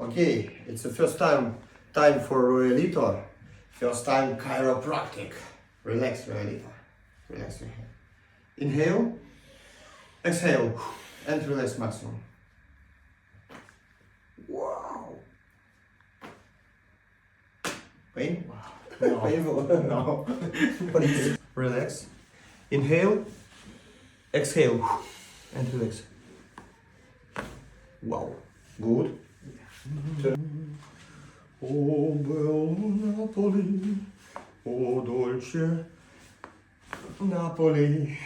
Okay, it's the first time for Roelito. First time chiropractic. Relax, Roelito. Relax your head. Inhale, exhale, and relax maximum. Wow. Pain? No. Painful? No. What is it? Relax. Inhale, exhale, and relax. Wow. Good. O bel Napoli, o dolce Napoli.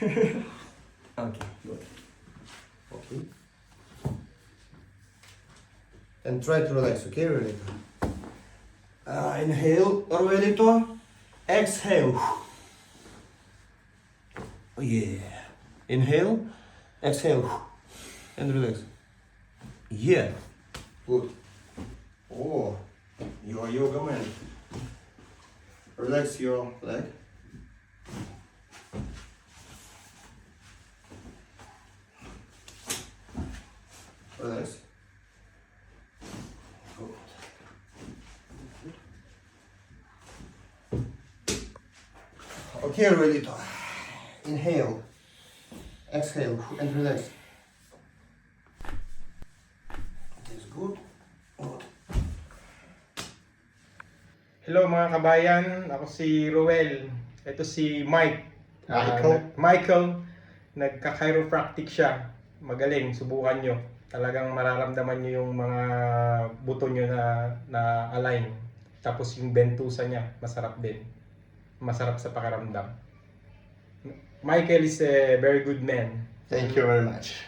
Okay, good. Okay. And try to relax, okay, Roelito? Inhale, Roelito. Exhale. Oh yeah. Inhale, exhale, and relax. Yeah. Good. Oh, you're a yoga man. Relax your leg. Relax. Good. Okay, Roelito. Inhale, exhale, and relax. It is good. Good. Hello mga kabayan, ako si Roel. Ito si Mike. Michael. Nagka-chiropractic siya. Magaling, subukan nyo. Talagang mararamdaman nyo yung mga buto nyo na align. Tapos yung bentusa niya, masarap din. Masarap sa pakiramdam. Michael is a very good man. Thank you very much.